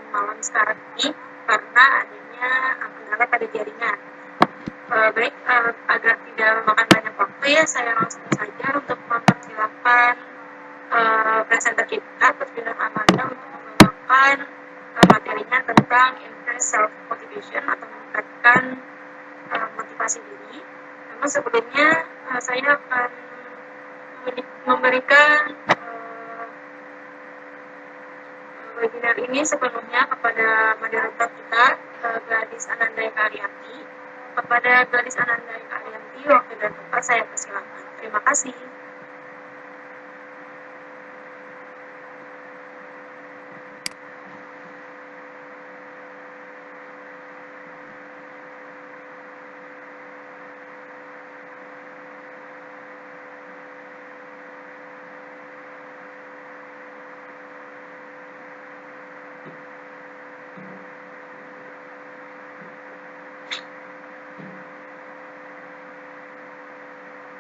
malam sekarang ini karena adanya kendala pada jaringan. Agar tidak memakan banyak waktu ya, saya langsung saja untuk mempersilahkan presenter kita, Putri Nur Amalia, untuk membawakan materinya tentang increase self motivation atau meningkatkan motivasi diri. Namun sebelumnya saya akan memberikan webinar ini sepenuhnya kepada moderator kita, Gladys Ananda Eka Arianti. Kepada Gladys Ananda Eka Arianti, waktu dan tempat saya persilakan. Terima kasih.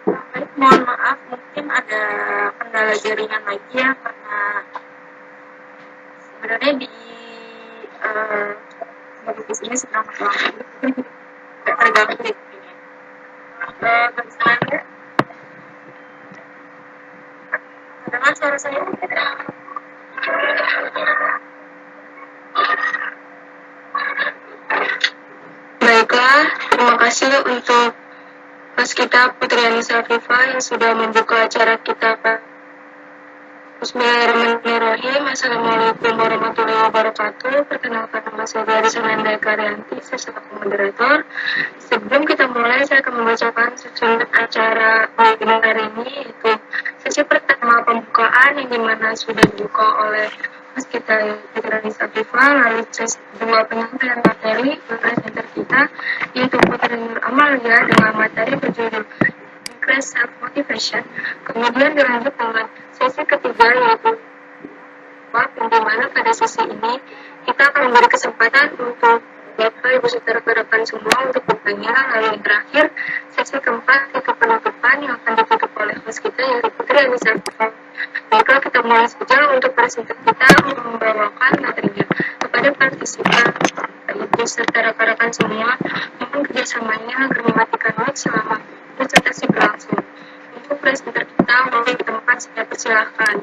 Baik, mohon maaf, mungkin ada kendala jaringan lagi ya, karena sebenarnya di sini sedang berlangsung tidak terganggu ini. Bagaimana? Dengar suara saya? Baiklah, terima kasih untuk host kita Putri Anissa Afifa yang sudah membuka acara kita. Bismillahirrahmanirrahim. Assalamualaikum warahmatullahi wabarakatuh. Perkenalkan, nama saya Gladys Ananda Eka Arianti, saya selaku moderator. Sebelum kita mulai, saya akan membacakan susunan acara webinar hari ini, yaitu sesi pertama pembukaan yang dimana sudah dibuka oleh host kita Putri Anissa Afifa, lalu sesi kedua penyampaian materi presenter kita yaitu Putri Nur Amalia dengan materi berjudul Increase Self Motivation. Kemudian dilanjut dengan sesi ketiga yaitu di mana pada sesi ini kita akan memberi kesempatan untuk Bapak Ibu Saudara rekan semua untuk bertanya. Lalu yang terakhir sesi keempat yaitu penutupan yang akan ditutup oleh host kita yaitu Putri Anissa Afifa. Baiklah, kita mulai saja untuk presenter kita membawakan materinya. Kepada partisipan Ibu serta rekan-rekan semua, mohon kerjasamanya agar mematikan mic selama presentasi berlangsung. Untuk presenter kita mohon di tempat, saya persilahkan.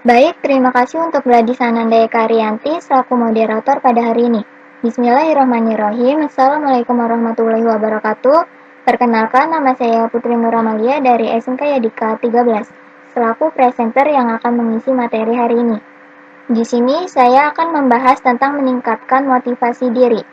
Baik, terima kasih untuk Gladys Ananda Eka Arianti selaku moderator pada hari ini. Bismillahirrahmanirrahim. Assalamualaikum warahmatullahi wabarakatuh. Perkenalkan, nama saya Putri Nur Amalia dari SMK Yadika 13, selaku presenter yang akan mengisi materi hari ini. Di sini saya akan membahas tentang meningkatkan motivasi diri.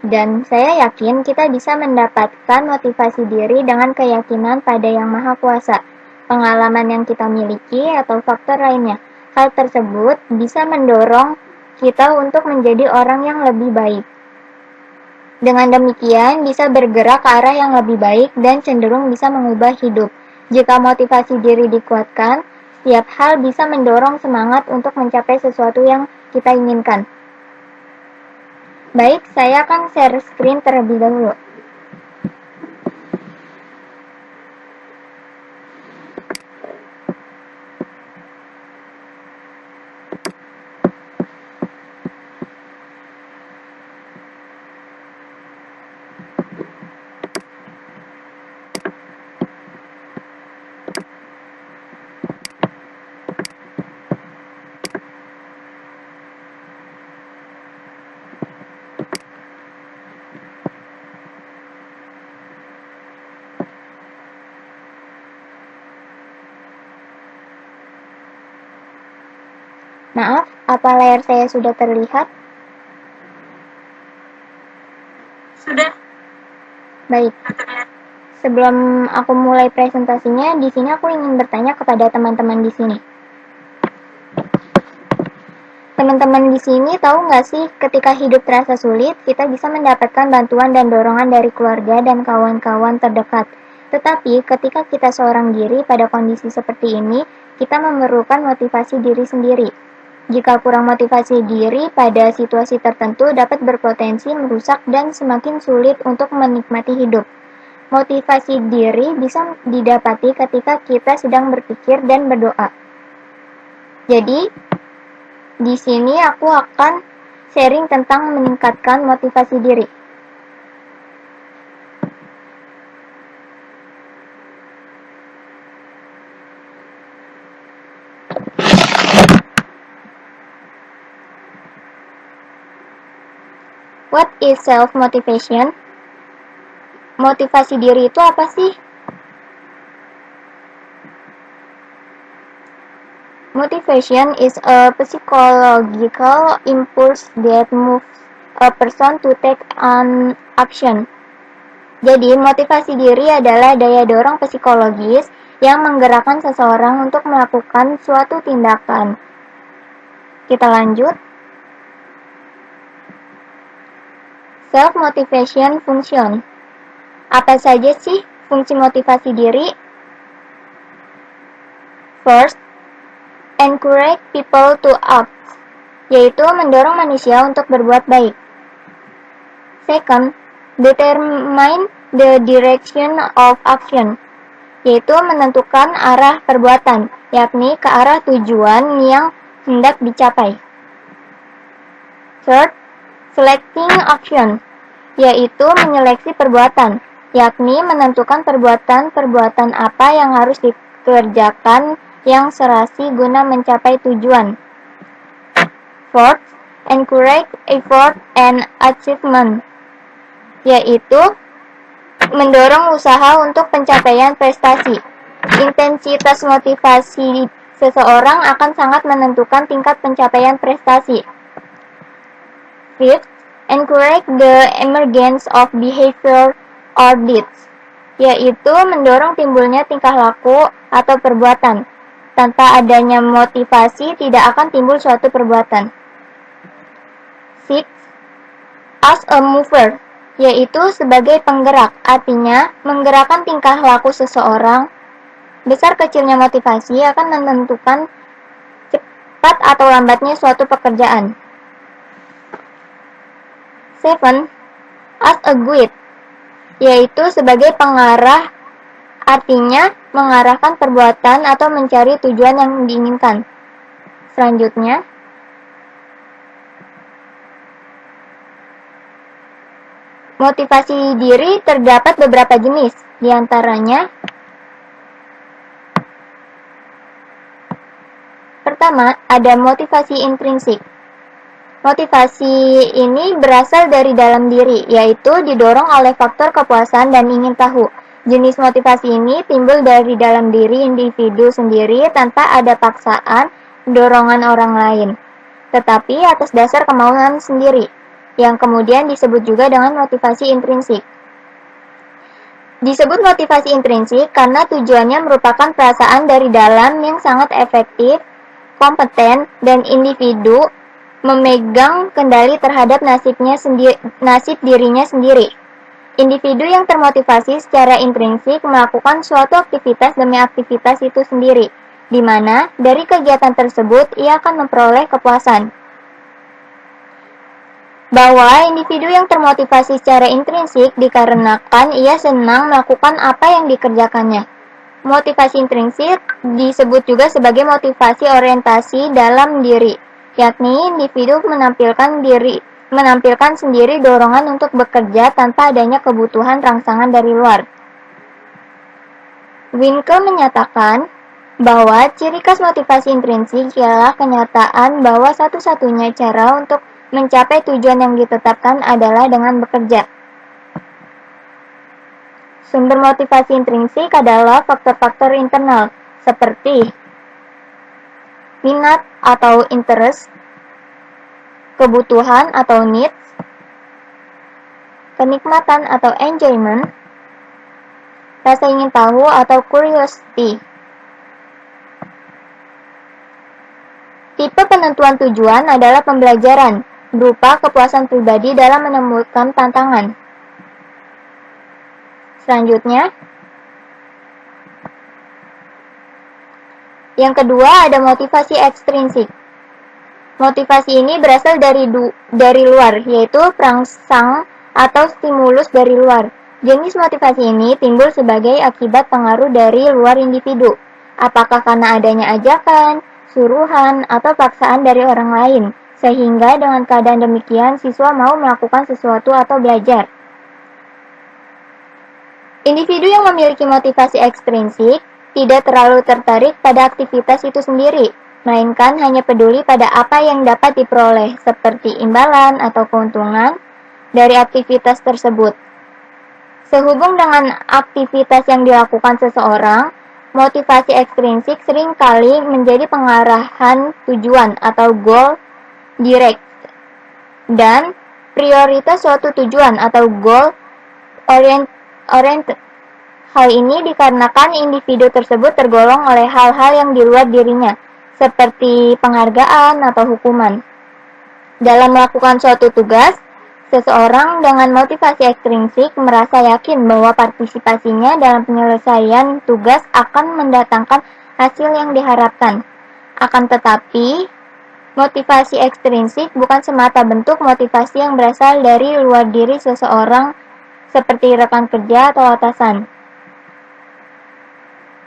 Dan saya yakin kita bisa mendapatkan motivasi diri dengan keyakinan pada Yang Maha Kuasa, pengalaman yang kita miliki, atau faktor lainnya. Hal tersebut bisa mendorong kita untuk menjadi orang yang lebih baik. Dengan demikian, bisa bergerak ke arah yang lebih baik dan cenderung bisa mengubah hidup. Jika motivasi diri dikuatkan, setiap hal bisa mendorong semangat untuk mencapai sesuatu yang kita inginkan. Baik, saya akan share screen terlebih dahulu. Maaf, apa layar saya sudah terlihat? Sudah. Baik. Sebelum aku mulai presentasinya, di sini aku ingin bertanya kepada teman-teman di sini. Teman-teman di sini tahu nggak sih, ketika hidup terasa sulit, kita bisa mendapatkan bantuan dan dorongan dari keluarga dan kawan-kawan terdekat. Tetapi ketika kita seorang diri pada kondisi seperti ini, kita memerlukan motivasi diri sendiri. Jika kurang motivasi diri pada situasi tertentu dapat berpotensi merusak dan semakin sulit untuk menikmati hidup. Motivasi diri bisa didapati ketika kita sedang berpikir dan berdoa. Jadi, di sini aku akan sharing tentang meningkatkan motivasi diri. What is self-motivation? Motivasi diri itu apa sih? Motivation is a psychological impulse that moves a person to take an action. Jadi, motivasi diri adalah daya dorong psikologis yang menggerakkan seseorang untuk melakukan suatu tindakan. Kita lanjut. Self-motivation function. Apa saja sih fungsi motivasi diri? First, encourage people to act, yaitu mendorong manusia untuk berbuat baik. Second, determine the direction of action, yaitu menentukan arah perbuatan, yakni ke arah tujuan yang hendak dicapai. Third, selecting action, yaitu menyeleksi perbuatan, yakni menentukan perbuatan-perbuatan apa yang harus dikerjakan yang serasi guna mencapai tujuan. Fourth, encourage effort and achievement, yaitu mendorong usaha untuk pencapaian prestasi. Intensitas motivasi seseorang akan sangat menentukan tingkat pencapaian prestasi. Fifth, encourage the emergence of behavior or deeds, yaitu mendorong timbulnya tingkah laku atau perbuatan. Tanpa adanya motivasi, tidak akan timbul suatu perbuatan. Six, as a mover, yaitu sebagai penggerak, artinya menggerakkan tingkah laku seseorang. Besar kecilnya motivasi akan menentukan cepat atau lambatnya suatu pekerjaan. 7. As a guide, yaitu sebagai pengarah, artinya mengarahkan perbuatan atau mencari tujuan yang diinginkan. Selanjutnya, motivasi diri terdapat beberapa jenis, diantaranya pertama, ada motivasi intrinsik. Motivasi ini berasal dari dalam diri, yaitu didorong oleh faktor kepuasan dan ingin tahu. Jenis motivasi ini timbul dari dalam diri individu sendiri tanpa ada paksaan dorongan orang lain, tetapi atas dasar kemauan sendiri, yang kemudian disebut juga dengan motivasi intrinsik. Disebut motivasi intrinsik karena tujuannya merupakan perasaan dari dalam yang sangat efektif, kompeten, dan individu memegang kendali terhadap nasib dirinya sendiri. Individu yang termotivasi secara intrinsik melakukan suatu aktivitas demi aktivitas itu sendiri, di mana dari kegiatan tersebut ia akan memperoleh kepuasan. Bahwa individu yang termotivasi secara intrinsik dikarenakan ia senang melakukan apa yang dikerjakannya. Motivasi intrinsik disebut juga sebagai motivasi orientasi dalam diri, yakni individu menampilkan sendiri dorongan untuk bekerja tanpa adanya kebutuhan rangsangan dari luar. Winke menyatakan bahwa ciri khas motivasi intrinsik ialah kenyataan bahwa satu-satunya cara untuk mencapai tujuan yang ditetapkan adalah dengan bekerja. Sumber motivasi intrinsik adalah faktor-faktor internal, seperti minat atau interest, kebutuhan atau needs, kenikmatan atau enjoyment, rasa ingin tahu atau curiosity. Tipe penentuan tujuan adalah pembelajaran, berupa kepuasan pribadi dalam menemukan tantangan. Selanjutnya, yang kedua ada motivasi ekstrinsik. Motivasi ini berasal dari luar, yaitu perangsang atau stimulus dari luar. Jenis motivasi ini timbul sebagai akibat pengaruh dari luar individu. Apakah karena adanya ajakan, suruhan, atau paksaan dari orang lain, sehingga dengan keadaan demikian siswa mau melakukan sesuatu atau belajar. Individu yang memiliki motivasi ekstrinsik tidak terlalu tertarik pada aktivitas itu sendiri, melainkan hanya peduli pada apa yang dapat diperoleh, seperti imbalan atau keuntungan dari aktivitas tersebut. Sehubung dengan aktivitas yang dilakukan seseorang, motivasi ekstrinsik seringkali menjadi pengarahan tujuan atau goal direct, dan prioritas suatu tujuan atau goal oriented. Hal ini dikarenakan individu tersebut tergolong oleh hal-hal yang di luar dirinya, seperti penghargaan atau hukuman. Dalam melakukan suatu tugas, seseorang dengan motivasi ekstrinsik merasa yakin bahwa partisipasinya dalam penyelesaian tugas akan mendatangkan hasil yang diharapkan. Akan tetapi, motivasi ekstrinsik bukan semata bentuk motivasi yang berasal dari luar diri seseorang seperti rekan kerja atau atasan.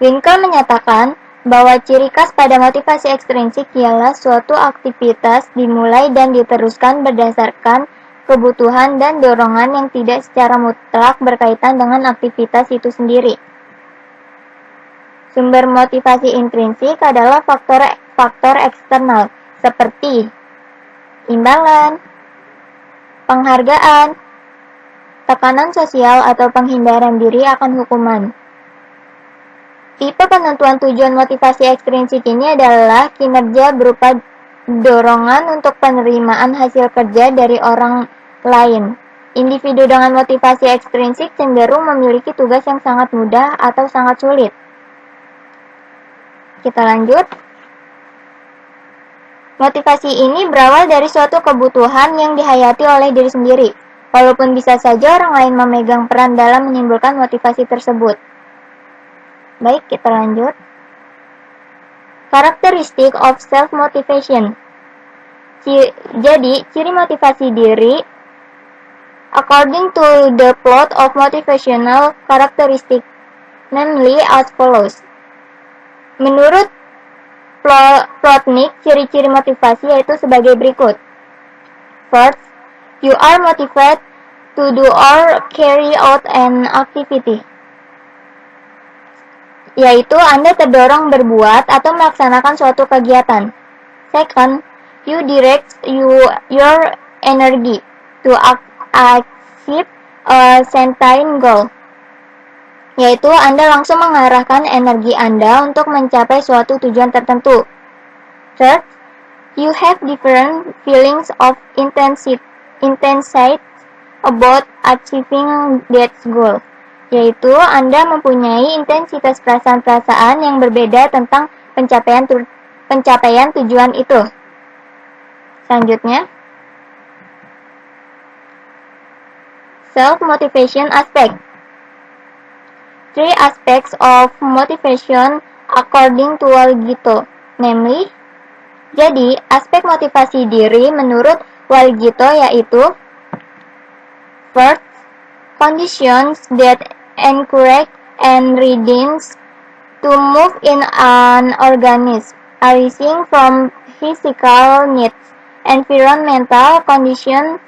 Winkel menyatakan bahwa ciri khas pada motivasi ekstrinsik ialah suatu aktivitas dimulai dan diteruskan berdasarkan kebutuhan dan dorongan yang tidak secara mutlak berkaitan dengan aktivitas itu sendiri. Sumber motivasi intrinsik adalah faktor eksternal, seperti imbalan, penghargaan, tekanan sosial, atau penghindaran diri akan hukuman. Tipe penentuan tujuan motivasi ekstrinsik ini adalah kinerja berupa dorongan untuk penerimaan hasil kerja dari orang lain. Individu dengan motivasi ekstrinsik cenderung memiliki tugas yang sangat mudah atau sangat sulit. Kita lanjut. Motivasi ini berawal dari suatu kebutuhan yang dihayati oleh diri sendiri, walaupun bisa saja orang lain memegang peran dalam menimbulkan motivasi tersebut. Baik, kita lanjut. Characteristic of self-motivation. Jadi, ciri motivasi diri, according to the plot of motivational characteristic, namely as follows. Menurut Plotnik, ciri-ciri motivasi yaitu sebagai berikut. First, you are motivated to do or carry out an activity, yaitu Anda terdorong berbuat atau melaksanakan suatu kegiatan. Second, you direct your energy to achieve a certain goal, yaitu Anda langsung mengarahkan energi Anda untuk mencapai suatu tujuan tertentu. Third, you have different feelings of intensity about achieving that goal, yaitu Anda mempunyai intensitas perasaan-perasaan yang berbeda tentang pencapaian tujuan itu. Selanjutnya, self-motivation aspect. 3 aspects of motivation according to Walgito, namely, jadi aspek motivasi diri menurut Walgito yaitu first, conditions that encourage and readiness to move in an organism, arising from physical needs, environmental conditions,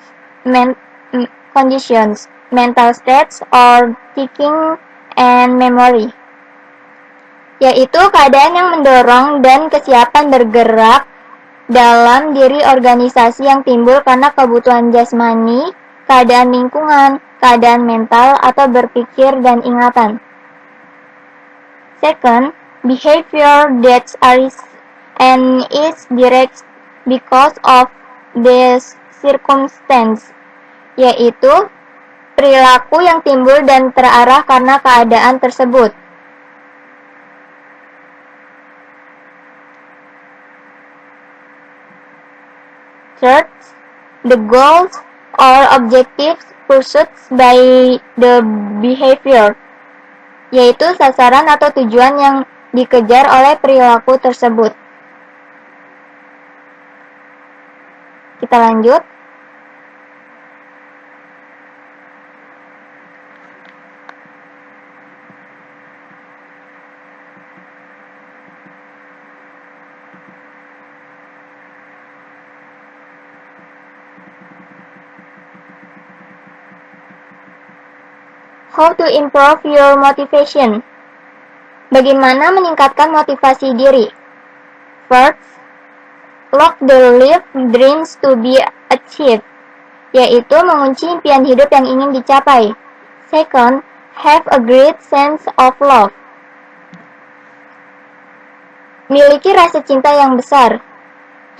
mental states, or thinking and memory, yaitu keadaan yang mendorong dan kesiapan bergerak dalam diri organisasi yang timbul karena kebutuhan jasmani, keadaan lingkungan, keadaan mental, atau berpikir dan ingatan. Second, behavior that and is direct because of the circumstance, yaitu perilaku yang timbul dan terarah karena keadaan tersebut. Third, the goals or objectives pursued by the behavior, yaitu sasaran atau tujuan yang dikejar oleh perilaku tersebut. Kita lanjut. How to improve your motivation? Bagaimana meningkatkan motivasi diri? First, lock the live dreams to be achieved, yaitu mengunci impian hidup yang ingin dicapai. Second, have a great sense of love. Miliki rasa cinta yang besar.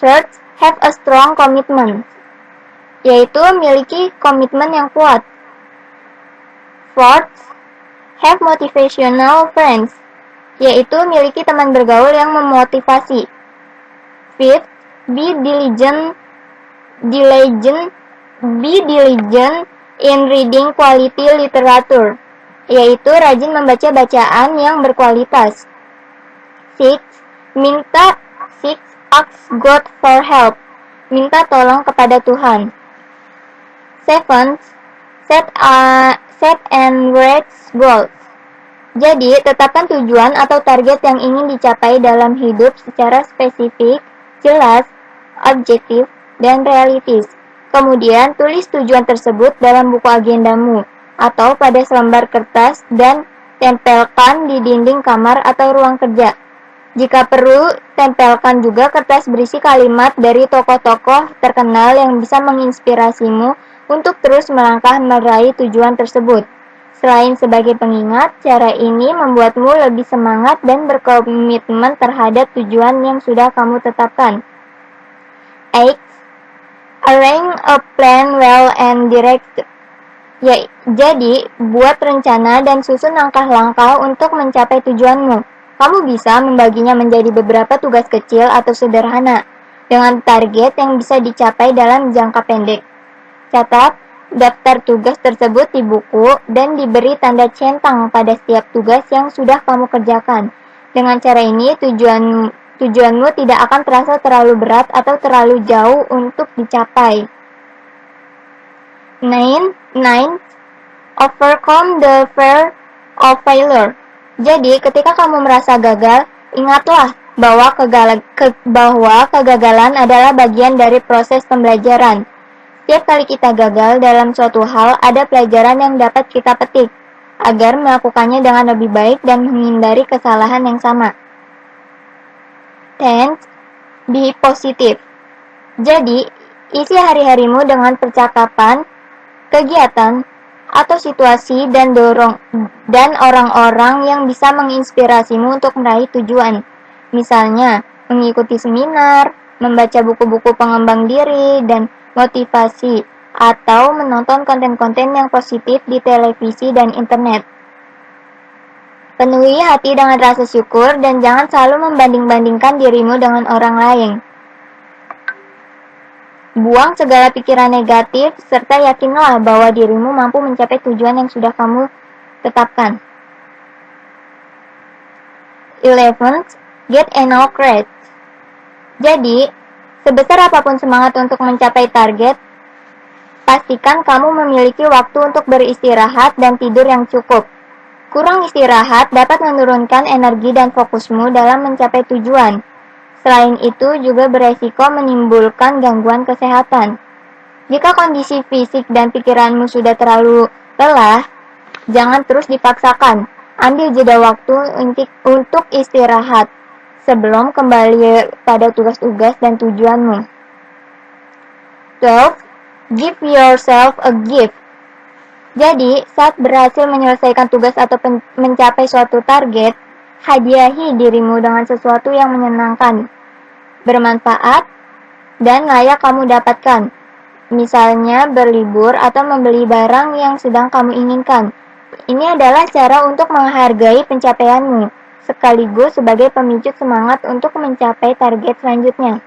Third, have a strong commitment, yaitu miliki komitmen yang kuat. Fourth, have motivational friends, yaitu miliki teman bergaul yang memotivasi. Fifth, be diligent in reading quality literature, yaitu rajin membaca bacaan yang berkualitas. Ask God for help, minta tolong kepada Tuhan. Seventh, set and reach goals. Jadi, tetapkan tujuan atau target yang ingin dicapai dalam hidup secara spesifik, jelas, objektif, dan realistis. Kemudian, tulis tujuan tersebut dalam buku agendamu atau pada selembar kertas dan tempelkan di dinding kamar atau ruang kerja. Jika perlu, tempelkan juga kertas berisi kalimat dari tokoh-tokoh terkenal yang bisa menginspirasimu untuk terus melangkah meraih tujuan tersebut. Selain sebagai pengingat, cara ini membuatmu lebih semangat dan berkomitmen terhadap tujuan yang sudah kamu tetapkan. 8. Arrange a plan well and direct. Jadi, buat rencana dan susun langkah-langkah untuk mencapai tujuanmu. Kamu bisa membaginya menjadi beberapa tugas kecil atau sederhana, dengan target yang bisa dicapai dalam jangka pendek. Catat daftar tugas tersebut di buku dan diberi tanda centang pada setiap tugas yang sudah kamu kerjakan. Dengan cara ini, tujuanmu tidak akan terasa terlalu berat atau terlalu jauh untuk dicapai. 9. Overcome the fear of failure. Jadi, ketika kamu merasa gagal, ingatlah bahwa kegagalan adalah bagian dari proses pembelajaran. Setiap kali kita gagal dalam suatu hal, ada pelajaran yang dapat kita petik, agar melakukannya dengan lebih baik dan menghindari kesalahan yang sama. 10. Be positive. Jadi, isi hari-harimu dengan percakapan, kegiatan, atau situasi dan orang-orang yang bisa menginspirasimu untuk meraih tujuan. Misalnya, mengikuti seminar, membaca buku-buku pengembang diri dan motivasi, atau menonton konten-konten yang positif di televisi dan internet. Penuhi hati dengan rasa syukur dan jangan selalu membanding-bandingkan dirimu dengan orang lain. Buang segala pikiran negatif, serta yakinlah bahwa dirimu mampu mencapai tujuan yang sudah kamu tetapkan. 11. Get enough rest. Jadi, sebesar apapun semangat untuk mencapai target, pastikan kamu memiliki waktu untuk beristirahat dan tidur yang cukup. Kurang istirahat dapat menurunkan energi dan fokusmu dalam mencapai tujuan. Selain itu, juga beresiko menimbulkan gangguan kesehatan. Jika kondisi fisik dan pikiranmu sudah terlalu lelah, jangan terus dipaksakan. Ambil jeda waktu untuk istirahat sebelum kembali pada tugas-tugas dan tujuanmu. 12. Give yourself a gift. Jadi, saat berhasil menyelesaikan tugas atau mencapai suatu target, hadiahi dirimu dengan sesuatu yang menyenangkan, bermanfaat, dan layak kamu dapatkan. Misalnya, berlibur atau membeli barang yang sedang kamu inginkan. Ini adalah cara untuk menghargai pencapaianmu, sekaligus sebagai pemicu semangat untuk mencapai target selanjutnya.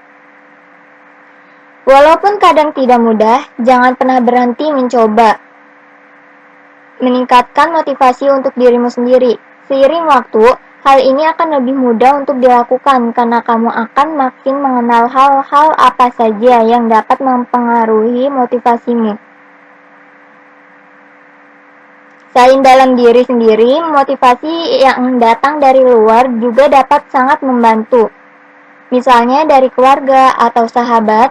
Walaupun kadang tidak mudah, jangan pernah berhenti mencoba. Meningkatkan motivasi untuk dirimu sendiri. Seiring waktu, hal ini akan lebih mudah untuk dilakukan karena kamu akan makin mengenal hal-hal apa saja yang dapat mempengaruhi motivasimu. Selain dalam diri sendiri, motivasi yang datang dari luar juga dapat sangat membantu. Misalnya dari keluarga atau sahabat.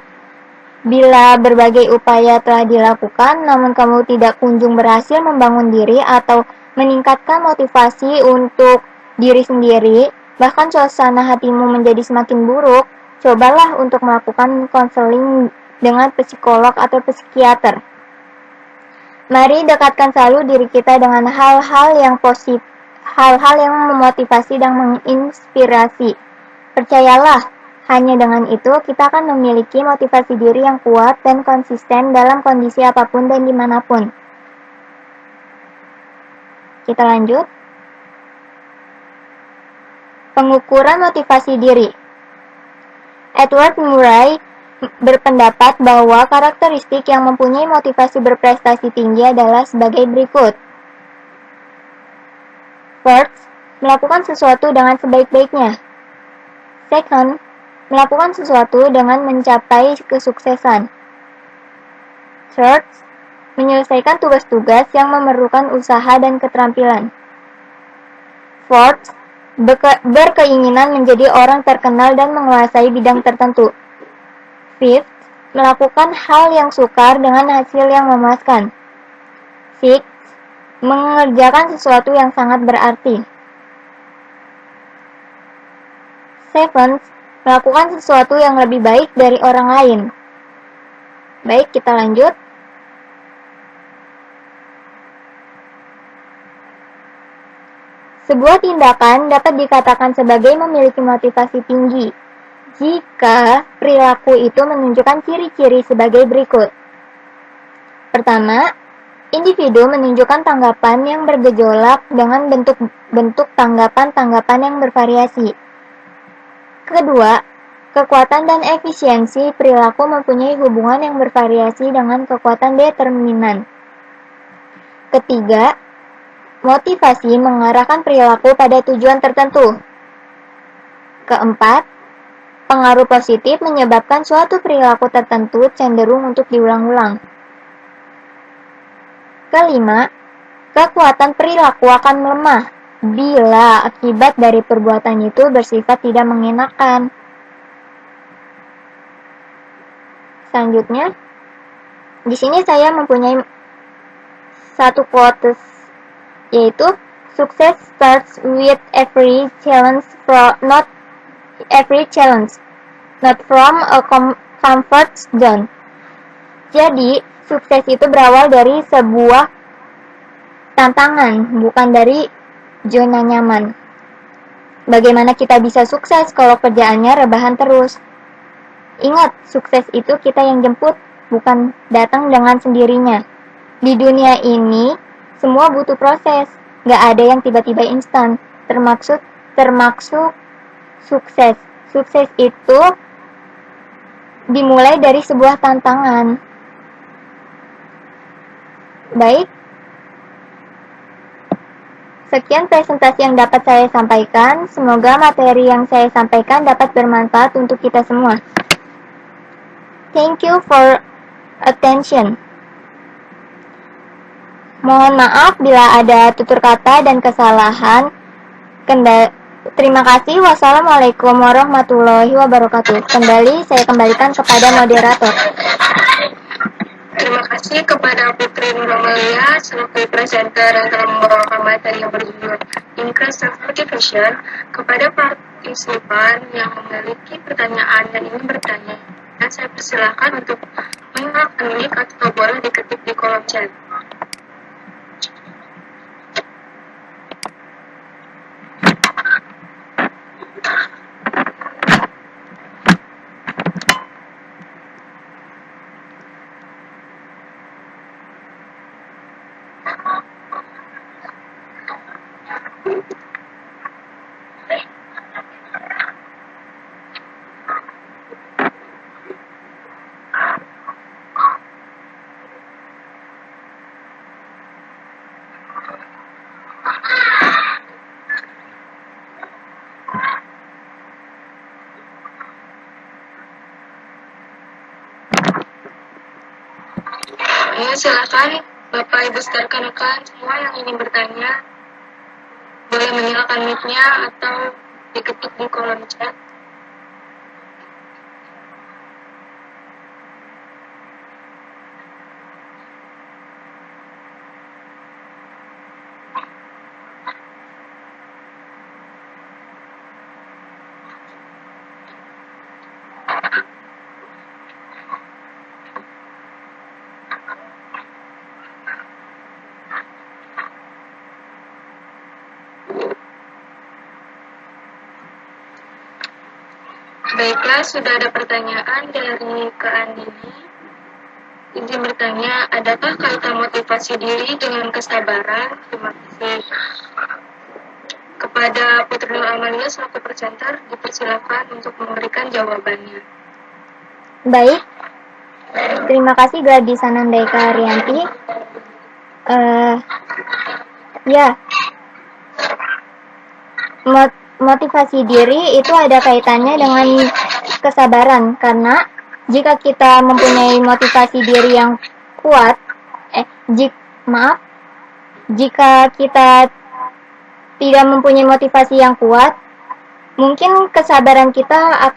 Bila berbagai upaya telah dilakukan, namun kamu tidak kunjung berhasil membangun diri atau meningkatkan motivasi untuk diri sendiri, bahkan suasana hatimu menjadi semakin buruk, cobalah untuk melakukan konseling dengan psikolog atau psikiater. Mari dekatkan selalu diri kita dengan hal-hal yang positif, hal-hal yang memotivasi dan menginspirasi. Percayalah, hanya dengan itu kita akan memiliki motivasi diri yang kuat dan konsisten dalam kondisi apapun dan dimanapun. Kita lanjut. Pengukuran motivasi diri. Edward Murray berpendapat bahwa karakteristik yang mempunyai motivasi berprestasi tinggi adalah sebagai berikut. First, melakukan sesuatu dengan sebaik-baiknya. Second, melakukan sesuatu dengan mencapai kesuksesan. Third, menyelesaikan tugas-tugas yang memerlukan usaha dan keterampilan. Fourth, berkeinginan menjadi orang terkenal dan menguasai bidang tertentu. Fifth, melakukan hal yang sukar dengan hasil yang memuaskan. Sixth, mengerjakan sesuatu yang sangat berarti. Seventh, melakukan sesuatu yang lebih baik dari orang lain. Baik, kita lanjut. Sebuah tindakan dapat dikatakan sebagai memiliki motivasi tinggi jika perilaku itu menunjukkan ciri-ciri sebagai berikut. Pertama, individu menunjukkan tanggapan yang bergejolak dengan bentuk tanggapan-tanggapan yang bervariasi. Kedua, kekuatan dan efisiensi perilaku mempunyai hubungan yang bervariasi dengan kekuatan determinan. Ketiga, motivasi mengarahkan perilaku pada tujuan tertentu. Keempat, pengaruh positif menyebabkan suatu perilaku tertentu cenderung untuk diulang-ulang. Kelima, kekuatan perilaku akan melemah bila akibat dari perbuatan itu bersifat tidak mengenakan. Selanjutnya, di sini saya mempunyai satu quotes, yaitu success starts with every challenge not from a comfort zone. Jadi, sukses itu berawal dari sebuah tantangan, bukan dari zona nyaman. Bagaimana kita bisa sukses kalau kerjaannya rebahan terus? Ingat, sukses itu kita yang jemput, bukan datang dengan sendirinya. Di dunia ini, semua butuh proses. Gak ada yang tiba-tiba instan, termaksud sukses. Sukses itu dimulai dari sebuah tantangan. Baik, sekian presentasi yang dapat saya sampaikan. Semoga materi yang saya sampaikan dapat bermanfaat untuk kita semua. Thank you for attention. Mohon maaf bila ada tutur kata dan kesalahan. Terima kasih. Wassalamualaikum warahmatullahi wabarakatuh. Kembali saya kembalikan kepada moderator. Terima kasih kepada Putri Nuramalia selaku presenter yang telah membawakan materi yang berjudul Increase Self-Motivation. Kepada partisipan yang memiliki pertanyaan dan ingin bertanya, saya persilakan untuk menyalakan mic atau boleh diketik di kolom chat. Silakan Bapak Ibu rekan-rekan semua yang ingin bertanya boleh menyalakan mic-nya atau diketik di kolom chat. Baiklah, sudah ada pertanyaan dari Kak Andini. Izin bertanya, adakah kaitan motivasi diri dengan kesabaran? Terima kasih. Kepada Putri Nur Amalia selaku presenter, dipersilakan untuk memberikan jawabannya. Baik, terima kasih Gladys Anandeka Arianti. Ya, motivasi diri itu ada kaitannya dengan kesabaran, karena jika kita mempunyai motivasi diri yang kuat, jika kita tidak mempunyai motivasi yang kuat, mungkin kesabaran kita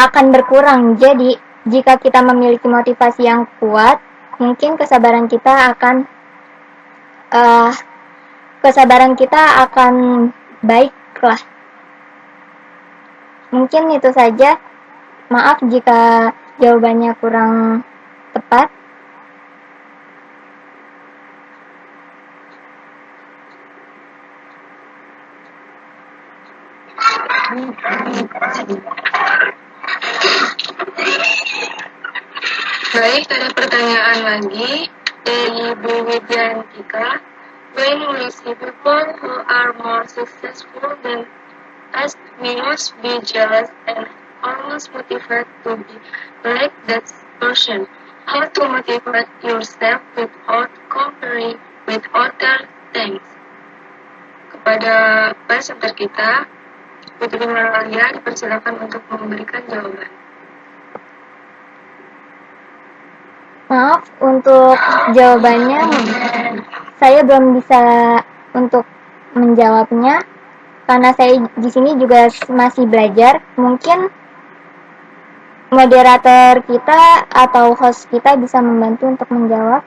akan berkurang. Jadi, jika kita memiliki motivasi yang kuat, mungkin kesabaran kita akan baiklah. Mungkin itu saja. Maaf jika jawabannya kurang tepat. Baik, ada pertanyaan lagi dari Bu Widyantika. When we see people who are more successful than us, we must be jealous and almost motivated to be like that person. How to motivate yourself without comparing with other things? Kepada presenter kita, Putri Nur Amalia, dipersilakan untuk memberikan jawaban. Maaf, untuk jawabannya saya belum bisa untuk menjawabnya karena saya di sini juga masih belajar. Mungkin moderator kita atau host kita bisa membantu untuk menjawab.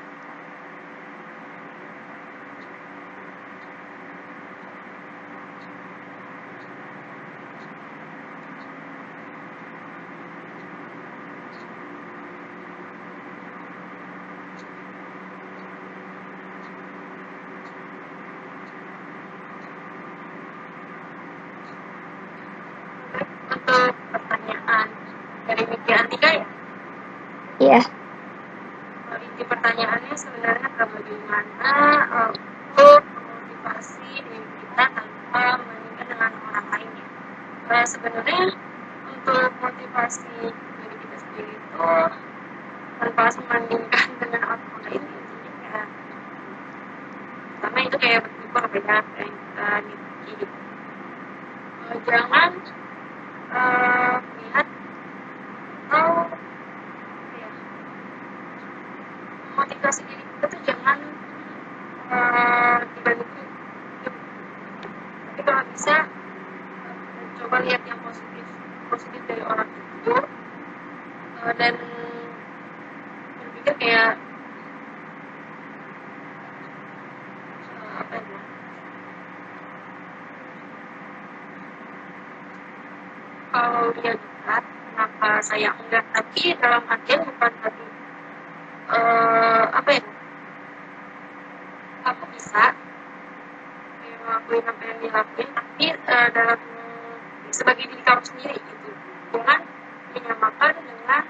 Untuk pertanyaan dari Widyantika ya? Iya. Inti pertanyaannya sebenarnya bagaimana untuk memotivasi diri kita tanpa membandingkan dengan orang lain ya. Sebenarnya untuk motivasi diri kita sendiri itu tanpa harus membandingkan dengan orang lain, jadi kayak pertama itu kayak bersyukur beda yang kita miliki gitu. Jangan lihat atau motivasi diri kita tuh jangan dibandingkan, tapi kalau bisa coba lihat yang positif dari orang itu, dan berpikir kayak kalau dia dekat, kenapa saya enggak? Tapi dalam artian bukan tadi aku bisa ngelakuin apa yang dilakuin, tapi dalam sebagai diri kamu sendiri gitu, jangan menyamakan dengan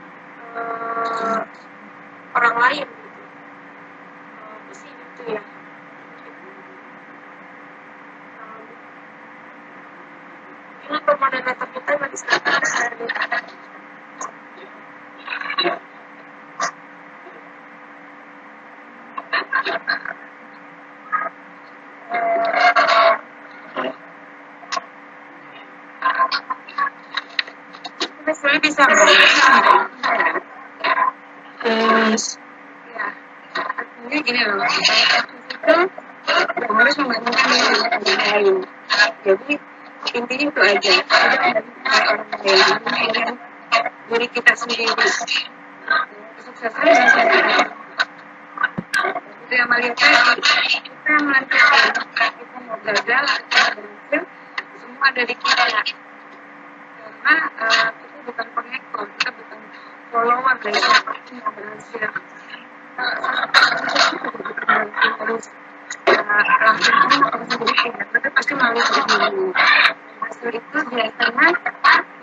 orang lain gitu. Itu sih gitu ya. Ini moderator kita masih silakan. Saya bisa ya, artinya gini loh, itu harus membandingkan dengan orang lain. Jadi intinya itu aja, orang lain, diri kita sendiri. Kesuksesan bisa itu yang paling tadi, kita melanjutkan, kita mau gagal atau berhasil, semua dari kita. Karena kita bukan pengekor, kita bukan follower dari siapapun yang berhasil. Harus langsung kita pasti melalui dulu. hasil itu biasanya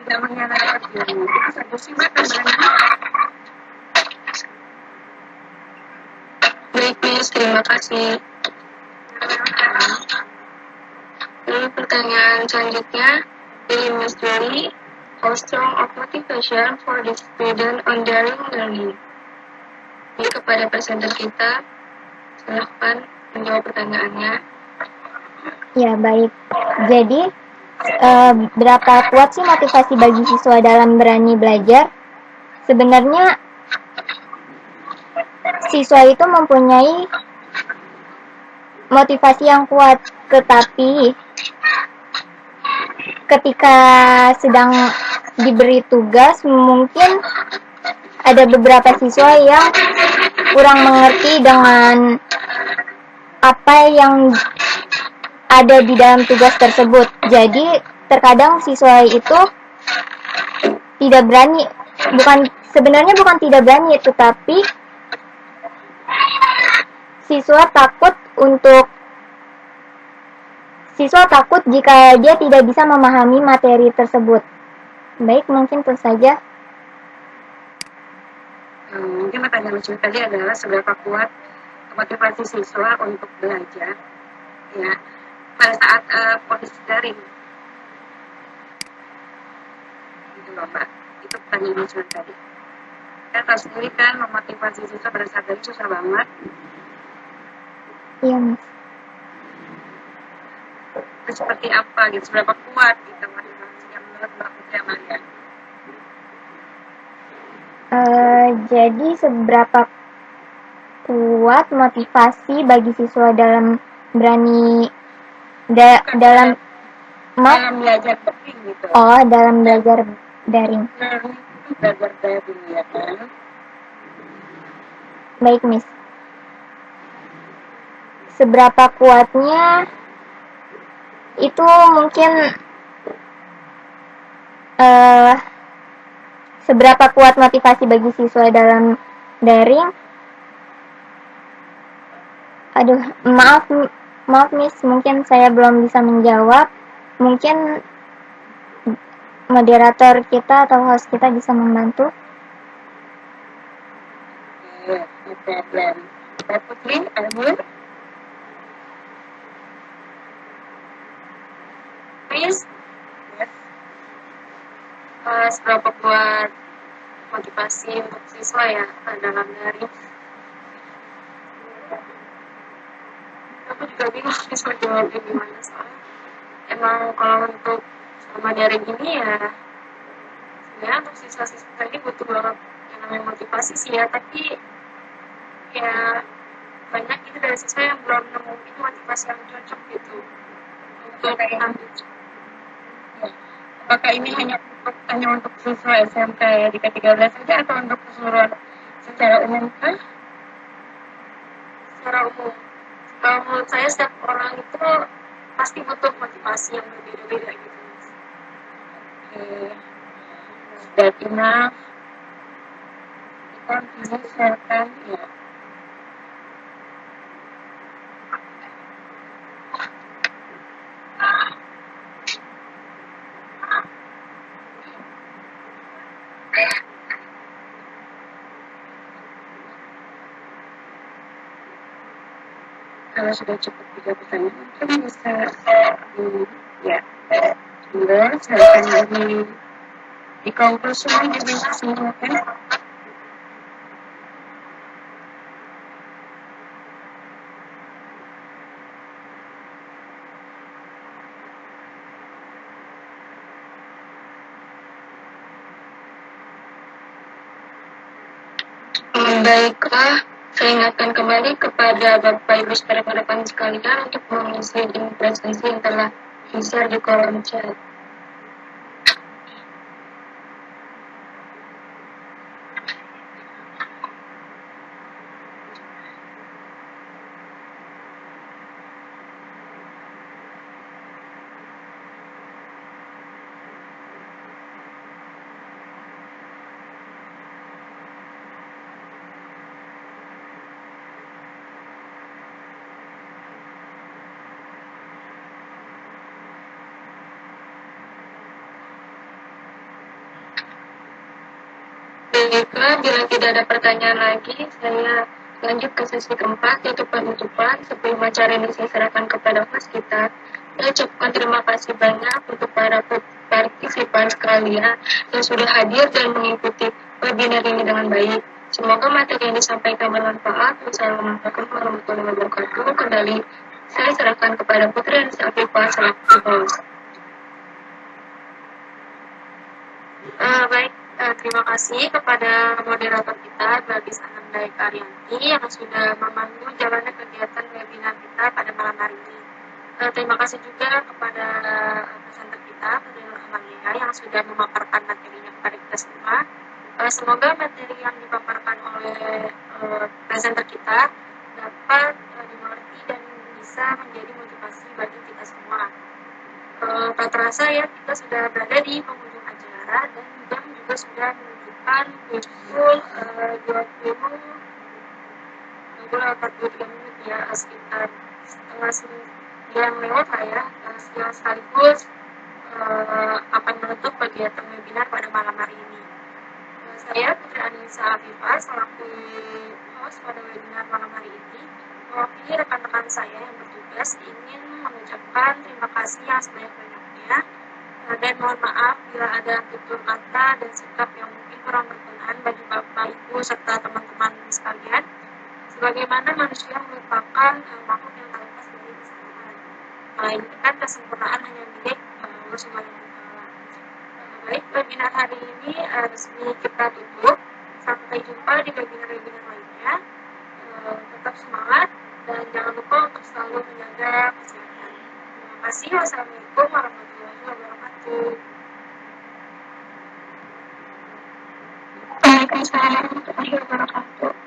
tidak mengkhianati diri. Itu saja sih Mbak gambarannya. Baik Miss, terima kasih. Lalu pertanyaan selanjutnya dari Miss Jolie, how strong of motivation for the student on daring learning? Jadi kepada presenter kita, silahkan menjawab pertanyaannya. Ya, baik. Jadi, berapa kuat sih motivasi bagi siswa dalam berani belajar? Sebenarnya, siswa itu mempunyai motivasi yang kuat, tetapi ketika sedang diberi tugas, mungkin ada beberapa siswa yang kurang mengerti dengan apa yang ada di dalam tugas tersebut. Jadi terkadang siswa itu tidak berani, sebenarnya bukan tidak berani, tetapi siswa takut jika dia tidak bisa memahami materi tersebut. Baik, mungkin itu saja. Mungkin pertanyaan lucu tadi adalah seberapa kuat motivasi siswa untuk belajar ya pada saat posisi daring. Gitu loh Mbak. Itu pertanyaan lucu tadi. Kita tahu sendiri kan memotivasi siswa pada saat daring susah banget. Iya, Mas. Itu seperti apa gitu, seberapa kuat gitu motivasinya menurut Mbak Putri Amalia? Jadi seberapa kuat motivasi bagi siswa dalam berani dalam belajar daring gitu. Oh, dalam belajar daring. Belajar daring ya kan. Baik, Miss. Seberapa kuatnya itu mungkin seberapa kuat motivasi bagi siswa dalam daring? Aduh, maaf Miss, mungkin saya belum bisa menjawab. Mungkin moderator kita atau host kita bisa membantu. No problem. Mbak Putri, Alvin? Miss? Yes. Seberapa kuat motivasi untuk siswa ya dalam daring? Aku juga bingung siswa jawabnya gimana soalnya emang kalau untuk sama daring ini ya sebenarnya untuk siswa-siswa ini butuh banget yang namanya motivasi sih ya, tapi ya banyak gitu dari siswa yang belum nemuin motivasi yang cocok gitu untuk ambil. Ya. Apakah ini hanya untuk siswa SMK ya di K13 saja atau untuk keseluruhan secara umum kah? Secara umum. Kalau menurut saya setiap orang itu pasti butuh motivasi yang berbeda-beda gitu. That enough. Continue silakan ya. Kalau sudah cukup 3 pertanyaan, mungkin bisa ya. Silakan di konklusi disimulkan. Baiklah, saya ingatkan kembali kepada Bapak Ibu saudara hadapan sekalian untuk mengisi presentasi yang telah di-share di kolom chat. Baiklah, bila tidak ada pertanyaan lagi, saya lanjut ke sesi keempat, yaitu penutupan. Sebelum acara ini saya serahkan kepada host kita, saya ucapkan terima kasih banyak untuk para partisipan sekalian yang sudah hadir dan mengikuti webinar ini dengan baik. Semoga materi yang disampaikan bermanfaat. Wassalamualaikum warahmatullahi wabarakatuh. Kembali saya serahkan kepada Putri Anissa Afifah selaku host. Baik, terima kasih kepada moderator kita, Gladys Ananda Arianti, yang sudah memandu jalannya kegiatan webinar kita pada malam hari ini. Terima kasih juga kepada presenter kita, Fadila Amalia, yang sudah memaparkan materinya kepada kita semua. Semoga materi yang dipaparkan oleh presenter kita dapat dimengerti dan bisa menjadi motivasi bagi kita semua. Tak terasa ya, kita sudah berada di penghujung acara dan jam juga sudah menunjukkan pukul 43 menit ya, sekitar setengah 9 lewat lah ya, yang sekaligus akan menutup kegiatan webinar pada malam hari ini. Saya Putri Anissa Afifah selaku host pada webinar malam hari ini, mewakili rekan-rekan saya yang bertugas ingin mengucapkan terima kasih yang sebanyak-banyaknya dan mohon maaf bila ada tutur kata dan sikap yang mungkin kurang berkenan bagi Bapak, Ibu, serta teman-teman sekalian. Sebagaimana manusia merupakan makhluk yang terlepas dari kesalahan, melainkan kesempurnaan hanya milik Allah Subhanahu wa Ta'ala. Baik, webinar hari ini resmi kita tutup. Sampai jumpa di webinar-webinar lainnya. Tetap semangat dan jangan lupa untuk selalu menjaga kesehatan. Terima kasih. Wassalamualaikum warahmatullahi wabarakatuh. Waalaikumsalam warahmatullahi wabarakatuh.